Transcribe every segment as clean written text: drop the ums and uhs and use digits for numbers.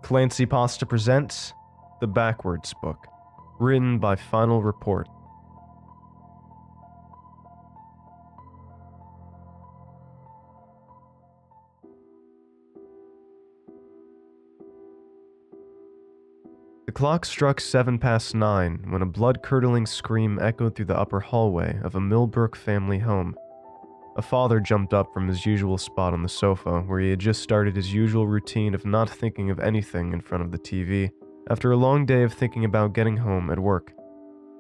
ClancyPasta presents The Backwards Book, written by Final Report. The clock struck 9:07 when a blood-curdling scream echoed through the upper hallway of a Millbrook family home. A father jumped up from his usual spot on the sofa, where he had just started his usual routine of not thinking of anything in front of the TV, after a long day of thinking about getting home at work.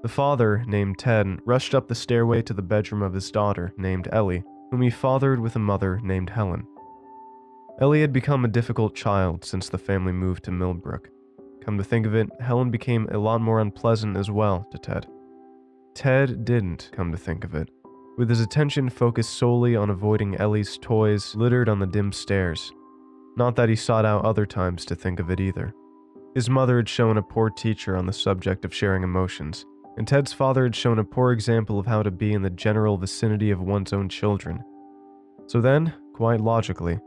The father, named Ted, rushed up the stairway to the bedroom of his daughter, named Ellie, whom he fathered with a mother named Helen. Ellie had become a difficult child since the family moved to Millbrook. Come to think of it, Helen became a lot more unpleasant as well to Ted. Ted didn't, come to think of it, with his attention focused solely on avoiding Ellie's toys littered on the dim stairs. Not that he sought out other times to think of it either. His mother had shown a poor teacher on the subject of sharing emotions, and Ted's father had shown a poor example of how to be in the general vicinity of one's own children. So then, quite logically,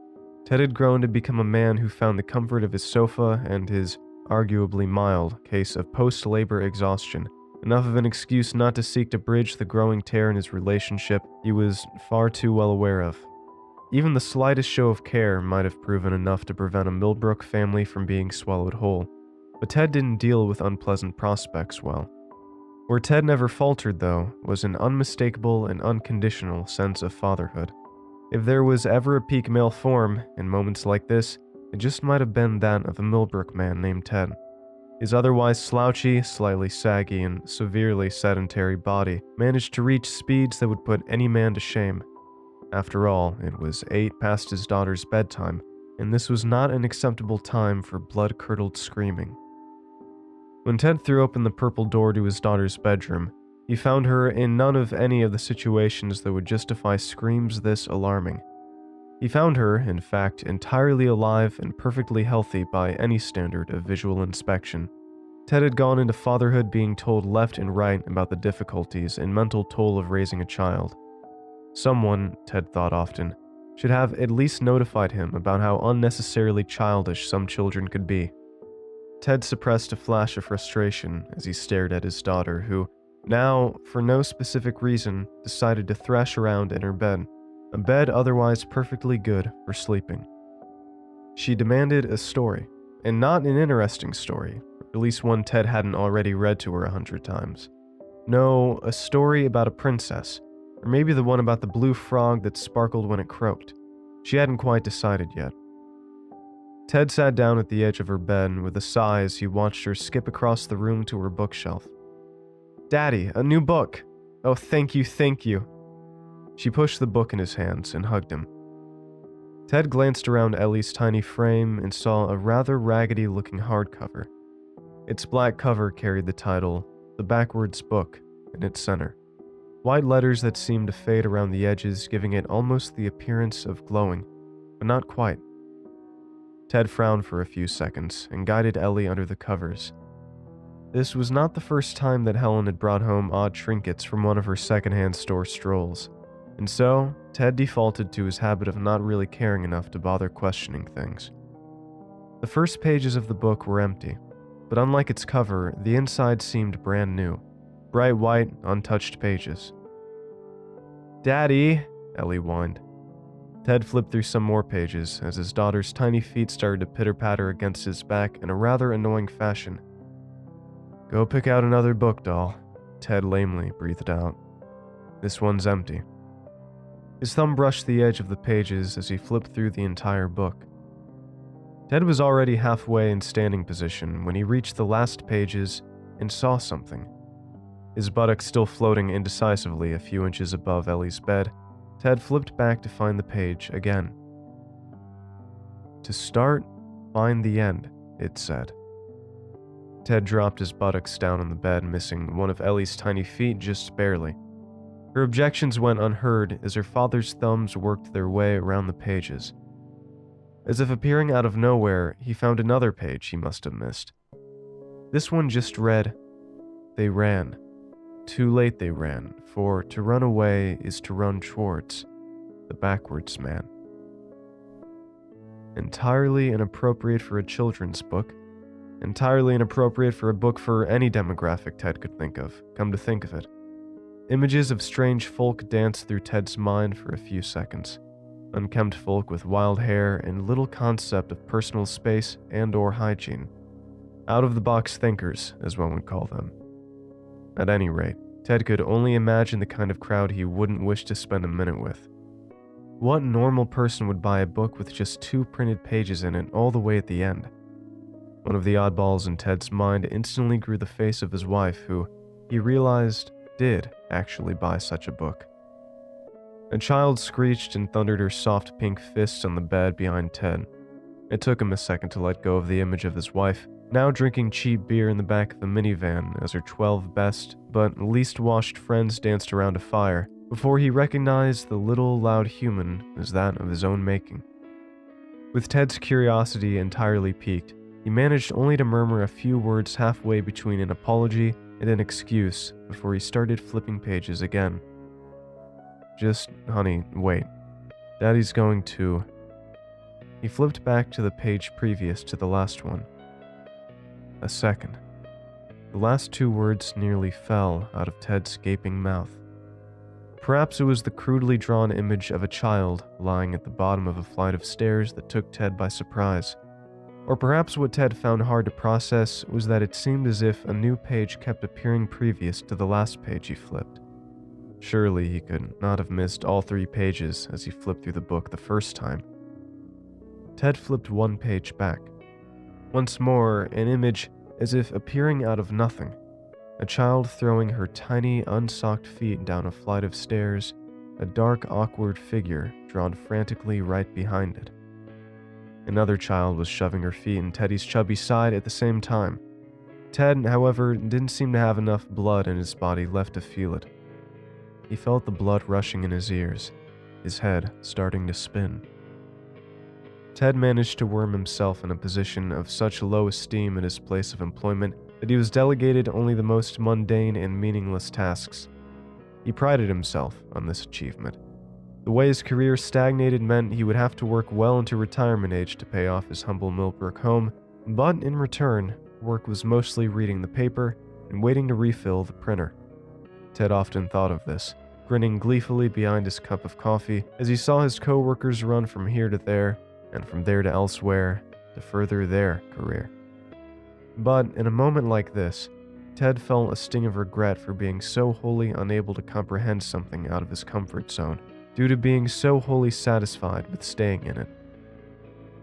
Ted had grown to become a man who found the comfort of his sofa and his arguably mild case of post-labor exhaustion enough of an excuse not to seek to bridge the growing tear in his relationship he was far too well aware of. Even the slightest show of care might have proven enough to prevent a Millbrook family from being swallowed whole, but Ted didn't deal with unpleasant prospects well. Where Ted never faltered, though, was an unmistakable and unconditional sense of fatherhood. If there was ever a peak male form, in moments like this, it just might have been that of a Millbrook man named Ted. His otherwise slouchy, slightly saggy, and severely sedentary body managed to reach speeds that would put any man to shame. After all, it was 8 past his daughter's bedtime, and this was not an acceptable time for blood-curdled screaming. When Ted threw open the purple door to his daughter's bedroom, he found her in none of any of the situations that would justify screams this alarming. He found her, in fact, entirely alive and perfectly healthy by any standard of visual inspection. Ted had gone into fatherhood being told left and right about the difficulties and mental toll of raising a child. Someone, Ted thought often, should have at least notified him about how unnecessarily childish some children could be. Ted suppressed a flash of frustration as he stared at his daughter, who, now, for no specific reason, decided to thrash around in her bed. A bed otherwise perfectly good for sleeping. She demanded a story, and not an interesting story, or at least one Ted hadn't already read to her 100 times. No, a story about a princess, or maybe the one about the blue frog that sparkled when it croaked. She hadn't quite decided yet. Ted sat down at the edge of her bed with a sigh as he watched her skip across the room to her bookshelf. "Daddy, a new book! Oh, thank you, thank you!" She pushed the book in his hands and hugged him. Ted glanced around Ellie's tiny frame and saw a rather raggedy-looking hardcover. Its black cover carried the title, The Backwards Book, in its center. White letters that seemed to fade around the edges, giving it almost the appearance of glowing, but not quite. Ted frowned for a few seconds and guided Ellie under the covers. This was not the first time that Helen had brought home odd trinkets from one of her secondhand store strolls. And so, Ted defaulted to his habit of not really caring enough to bother questioning things. The first pages of the book were empty, but unlike its cover, the inside seemed brand new. Bright white, untouched pages. "Daddy," Ellie whined. Ted flipped through some more pages as his daughter's tiny feet started to pitter-patter against his back in a rather annoying fashion. "Go pick out another book, doll," Ted lamely breathed out. "This one's empty." His thumb brushed the edge of the pages as he flipped through the entire book. Ted was already halfway in standing position when he reached the last pages and saw something. His buttocks still floating indecisively a few inches above Ellie's bed, Ted flipped back to find the page again. "To start, find the end," it said. Ted dropped his buttocks down on the bed, missing one of Ellie's tiny feet just barely. Her objections went unheard as her father's thumbs worked their way around the pages. As if appearing out of nowhere, he found another page he must have missed. This one just read, "They ran. Too late they ran, for to run away is to run towards the backwards man." Entirely inappropriate for a children's book. Entirely inappropriate for a book for any demographic Ted could think of, come to think of it. Images of strange folk danced through Ted's mind for a few seconds. Unkempt folk with wild hair and little concept of personal space and/or hygiene. Out-of-the-box thinkers, as one would call them. At any rate, Ted could only imagine the kind of crowd he wouldn't wish to spend a minute with. What normal person would buy a book with just 2 printed pages in it all the way at the end? One of the oddballs in Ted's mind instantly grew the face of his wife, who, he realized, did actually buy such a book. A child screeched and thundered her soft pink fists on the bed behind Ted. It took him a second to let go of the image of his wife, now drinking cheap beer in the back of the minivan as her 12 best but least washed friends danced around a fire, before he recognized the little loud human as that of his own making. With Ted's curiosity entirely piqued, he managed only to murmur a few words halfway between an apology and an excuse before he started flipping pages again. Just, honey, wait. Daddy's going to... He flipped back to the page previous to the last one. A second. The last 2 words nearly fell out of Ted's gaping mouth. Perhaps it was the crudely drawn image of a child lying at the bottom of a flight of stairs that took Ted by surprise. Or perhaps what Ted found hard to process was that it seemed as if a new page kept appearing previous to the last page he flipped. Surely he could not have missed all 3 pages as he flipped through the book the first time. Ted flipped 1 page back. Once more, an image as if appearing out of nothing. A child throwing her tiny, unsocked feet down a flight of stairs, a dark, awkward figure drawn frantically right behind it. Another child was shoving her feet in Teddy's chubby side at the same time. Ted, however, didn't seem to have enough blood in his body left to feel it. He felt the blood rushing in his ears, his head starting to spin. Ted managed to worm himself in a position of such low esteem at his place of employment that he was delegated only the most mundane and meaningless tasks. He prided himself on this achievement. The way his career stagnated meant he would have to work well into retirement age to pay off his humble Millbrook home, but in return, work was mostly reading the paper and waiting to refill the printer. Ted often thought of this, grinning gleefully behind his cup of coffee as he saw his co-workers run from here to there, and from there to elsewhere, to further their career. But in a moment like this, Ted felt a sting of regret for being so wholly unable to comprehend something out of his comfort zone, due to being so wholly satisfied with staying in it.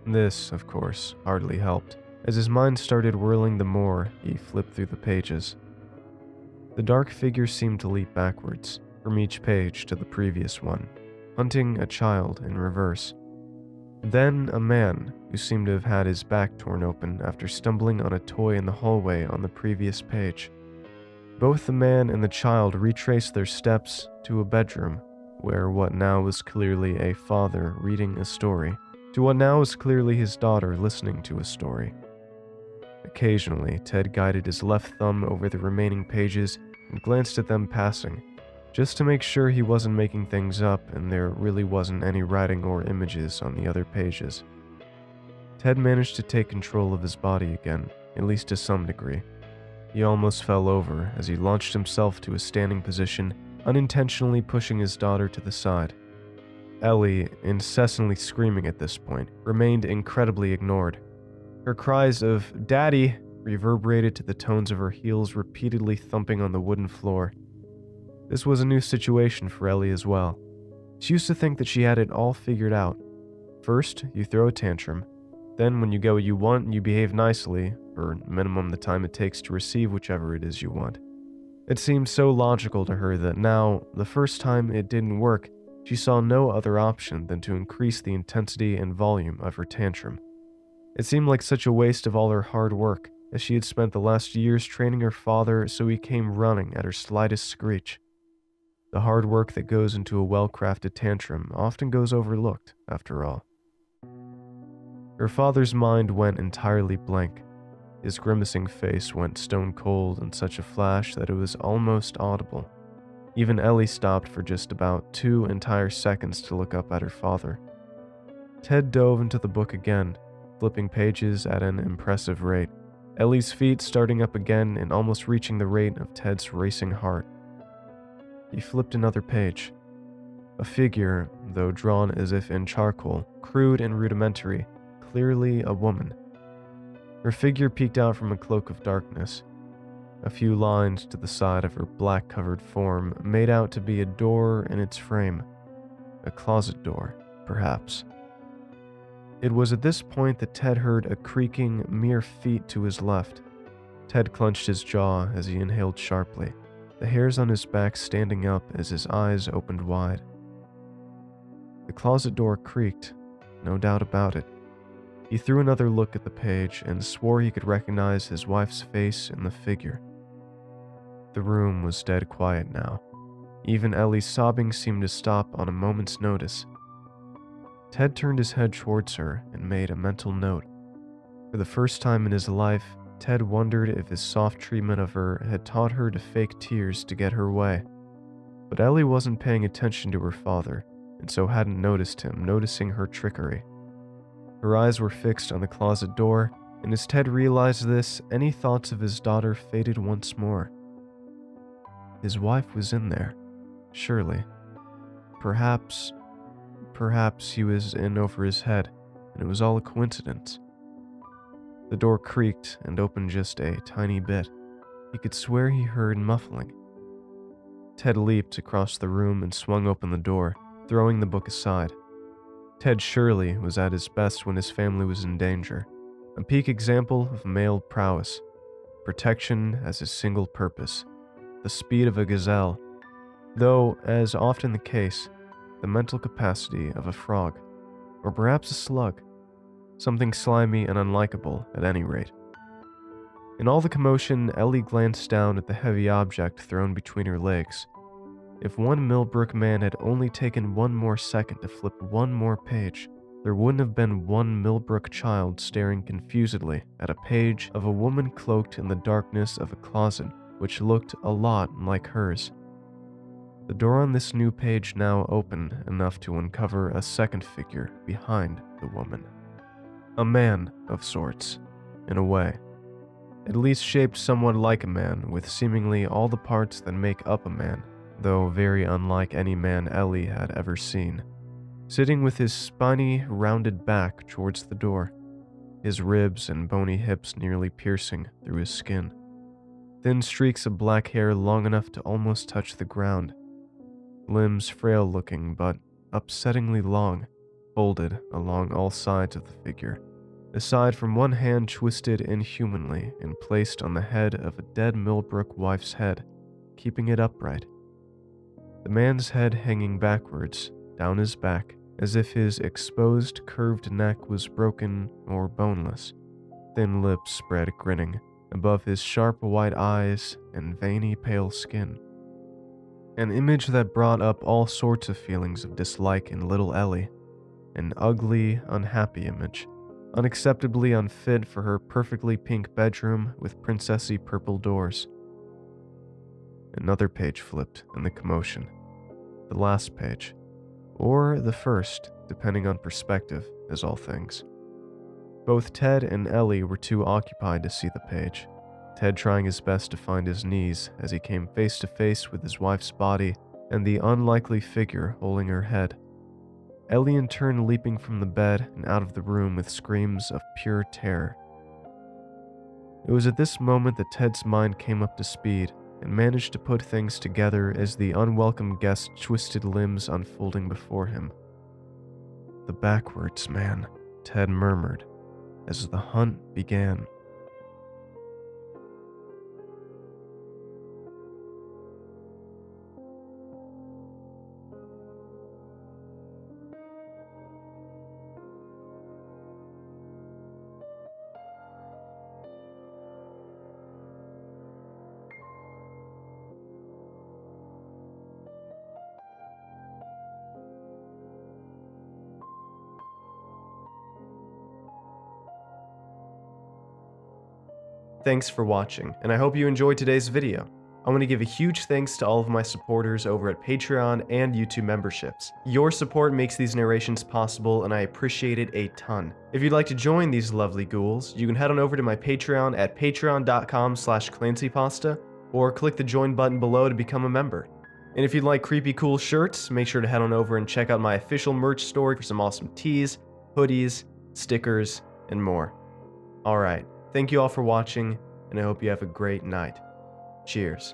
This, of course, hardly helped, as his mind started whirling the more he flipped through the pages. The dark figure seemed to leap backwards, from each page to the previous one, hunting a child in reverse. Then a man who seemed to have had his back torn open after stumbling on a toy in the hallway on the previous page. Both the man and the child retraced their steps to a bedroom, where what now was clearly a father reading a story, to what now was clearly his daughter listening to a story. Occasionally, Ted guided his left thumb over the remaining pages and glanced at them passing, just to make sure he wasn't making things up and there really wasn't any writing or images on the other pages. Ted managed to take control of his body again, at least to some degree. He almost fell over as he launched himself to a standing position, unintentionally pushing his daughter to the side. Ellie, incessantly screaming at this point, remained incredibly ignored. Her cries of "Daddy!" reverberated to the tones of her heels repeatedly thumping on the wooden floor. This was a new situation for Ellie as well. She used to think that she had it all figured out. First, you throw a tantrum. Then, when you get what you want, you behave nicely, for minimum the time it takes to receive whichever it is you want. It seemed so logical to her that now, the first time it didn't work, she saw no other option than to increase the intensity and volume of her tantrum. It seemed like such a waste of all her hard work, as she had spent the last years training her father so he came running at her slightest screech. The hard work that goes into a well-crafted tantrum often goes overlooked, after all. Her father's mind went entirely blank. His grimacing face went stone cold in such a flash that it was almost audible. Even Ellie stopped for just about 2 entire seconds to look up at her father. Ted dove into the book again, flipping pages at an impressive rate, Ellie's feet starting up again and almost reaching the rate of Ted's racing heart. He flipped another page. A figure, though drawn as if in charcoal, crude and rudimentary, clearly a woman. Her figure peeked out from a cloak of darkness. A few lines to the side of her black-covered form made out to be a door in its frame. A closet door, perhaps. It was at this point that Ted heard a creaking mere feet to his left. Ted clenched his jaw as he inhaled sharply, the hairs on his back standing up as his eyes opened wide. The closet door creaked, no doubt about it. He threw another look at the page and swore he could recognize his wife's face in the figure. The room was dead quiet now. Even Ellie's sobbing seemed to stop on a moment's notice. Ted turned his head towards her and made a mental note. For the first time in his life, Ted wondered if his soft treatment of her had taught her to fake tears to get her way. But Ellie wasn't paying attention to her father, and so hadn't noticed him noticing her trickery. Her eyes were fixed on the closet door, and as Ted realized this, any thoughts of his daughter faded once more. His wife was in there, surely. Perhaps he was in over his head, and it was all a coincidence. The door creaked and opened just a tiny bit. He could swear he heard muffling. Ted leaped across the room and swung open the door, throwing the book aside. Ted surely was at his best when his family was in danger, a peak example of male prowess, protection as his single purpose, the speed of a gazelle, though, as often the case, the mental capacity of a frog, or perhaps a slug, something slimy and unlikable at any rate. In all the commotion, Ellie glanced down at the heavy object thrown between her legs. If one Millbrook man had only taken one more second to flip one more page, there wouldn't have been one Millbrook child staring confusedly at a page of a woman cloaked in the darkness of a closet which looked a lot like hers. The door on this new page now opened enough to uncover a second figure behind the woman. A man of sorts, in a way. At least shaped somewhat like a man, with seemingly all the parts that make up a man, though very unlike any man Ellie had ever seen. Sitting with his spiny, rounded back towards the door, his ribs and bony hips nearly piercing through his skin. Thin streaks of black hair long enough to almost touch the ground. Limbs frail-looking but upsettingly long, folded along all sides of the figure, aside from one hand twisted inhumanly and placed on the head of a dead Millbrook wife's head, keeping it upright. The man's head hanging backwards, down his back, as if his exposed, curved neck was broken or boneless, thin lips spread grinning above his sharp white eyes and veiny pale skin. An image that brought up all sorts of feelings of dislike in little Ellie. An ugly, unhappy image, unacceptably unfit for her perfectly pink bedroom with princessy purple doors. Another page flipped in the commotion. The last page. Or the first, depending on perspective, as all things. Both Ted and Ellie were too occupied to see the page, Ted trying his best to find his knees as he came face to face with his wife's body and the unlikely figure holding her head. Ellie in turn leaping from the bed and out of the room with screams of pure terror. It was at this moment that Ted's mind came up to speed and managed to put things together as the unwelcome guest twisted limbs unfolding before him. "The backwards man," Ted murmured, as the hunt began. Thanks for watching, and I hope you enjoyed today's video. I want to give a huge thanks to all of my supporters over at Patreon and YouTube memberships. Your support makes these narrations possible, and I appreciate it a ton. If you'd like to join these lovely ghouls, you can head on over to my Patreon at patreon.com/ClancyPasta, or click the join button below to become a member. And if you'd like creepy cool shirts, make sure to head on over and check out my official merch store for some awesome tees, hoodies, stickers, and more. Alright, thank you all for watching, and I hope you have a great night. Cheers.